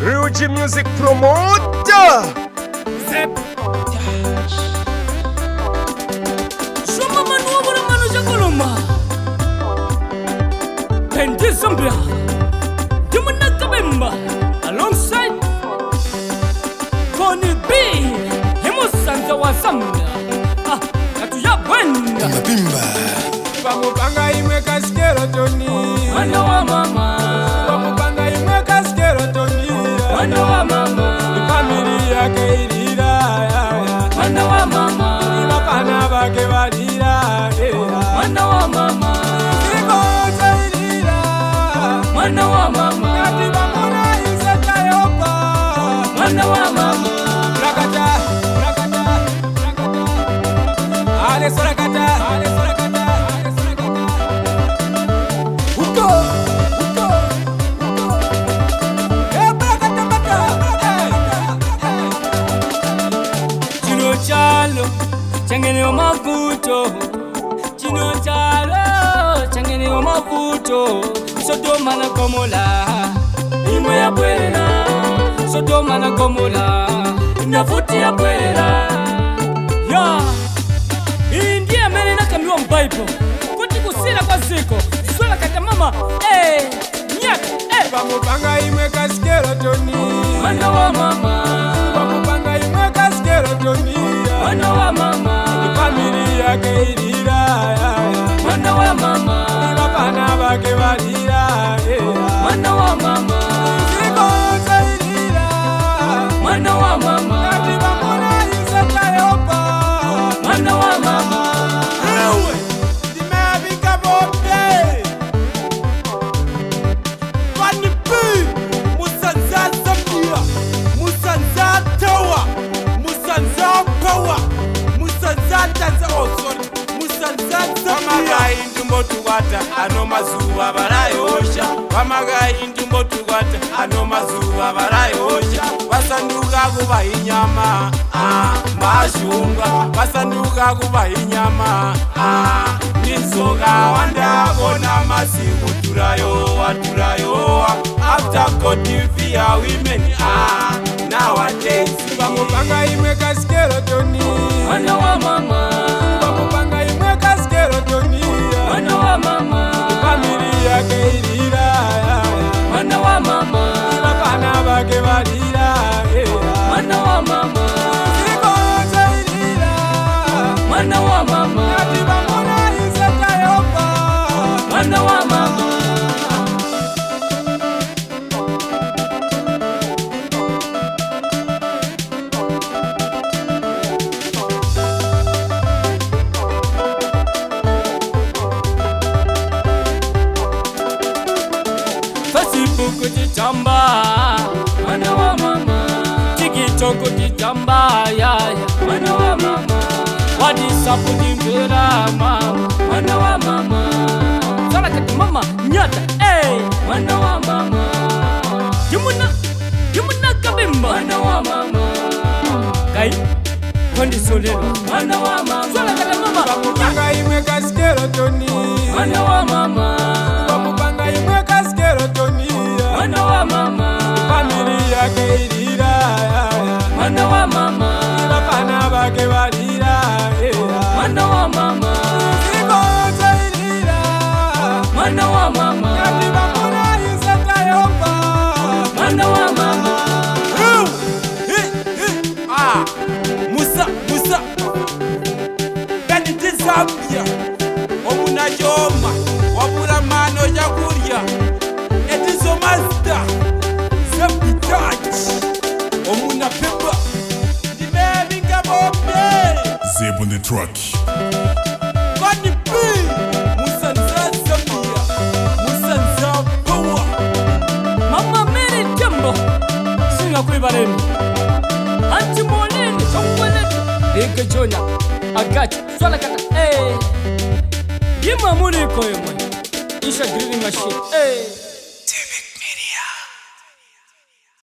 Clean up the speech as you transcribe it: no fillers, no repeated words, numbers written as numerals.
Ruji Music Promoter. Zep. Shoma manu manu manu jakoloma. Pendi Zambia. Dimuna Kabemba. Alongside Koni B. Hemusanza wa Zambia. Katuya Bwenda. Mabimba. Bamupanga imwe kaskero Tony. Mwana wa mama. Bamupanga imwe kaskero Tony. Mwana wa mama. Family yake ilira. Mwana wa mama. Bapana bake balira. Mwana wa mama. Ikoza ilira. Mwana wa mama. Kati bamuna iseta yopa. Mwana wa mama. Rakata, rakata, rakata. Ale sorakata, ale sorakata, ale sorakata. Uko, uko, uko. Brakata baka. Chino chalo, changene wa mavuto. Chino chalo, changene wa mavuto. Sodoma na Gomora, imwe ya bwera. Sodoma na Gomora, inavutia bwera. Ya, hii ndiye mene nakambiwa Bible. Kuti kusira kwa ziko, swala kata mama, nyaka, Bamupanga imwe kaskero Tony. Mwana wa mama. Bamupanga imwe kaskero Tony. Mwana wa mama. Family yake ilira. Mwana wa mama. Bapana bake balira. Mwana wa mama. Ikoza ilira. Mwana wa mama. Kati bamuna iseta yopa. Mwana wa mama. Ewe, dimebika bobe. Fani P, Musanza Zambia, Musanza Tower, Musanza Power, Musanza Tanza, oh sorry, Musanza Zambia. Wamagai ndumbo tukwata, ano mazuwa barayosha. Wamagai ndumbo tukwata, ano mazuwa barayosha. Basanduka kuba inyama, mbashunga. Basanduka kuba inyama, ninsoka wandabona masiku turayo. After God TV our women, nowadays. Bamupanga imwe kaskero Tony. Mwana wa mama. Bamupanga imwe kaskero Tony. Mwana wa mama. Family yake ilira. Mwana wa mama. Bapana bake balira. Mwana wa mama. Ikoza ilira. Mwana wa mama. Kati bamuna iseta yopa. Mwana wa mama. Facebook jitamba, mwana wa mama. TikTok jitamba, ya. Mwana wa mama. WhatsApp jimbera, mama. Mwana wa mama. Sala kati mama, nyata, mwana wa mama. Jumuna Kabemba, mwana wa mama. Kai, kondi solelo, mwana wa mama. Sala kati mama, Bamupanga imwe kaskero Tony. mwana wa mama. Bamupanga imwe kaskero Tony. Mwana wa mama. Family yake ilira. Mwana wa mama. Bapana bake balira. Mwana wa mama. Ikoza ilira. Mwana wa mama. Kati bamuna iseta yopa. Mwana wa mama. Musa Beniti Zambia omuna joma wabula mano jakurya etizo master Zambitach omuna pepa dimebinga bombe Zeb on the truck. Fani P, Musanza Zambia, Musanza Power. Mama Mary Jambo. Singa kuibareni. Anti Molini chongweletu. Ike Jonya. Agachi. Swala kata. Yima muri koyemwe. Isha drilling machine.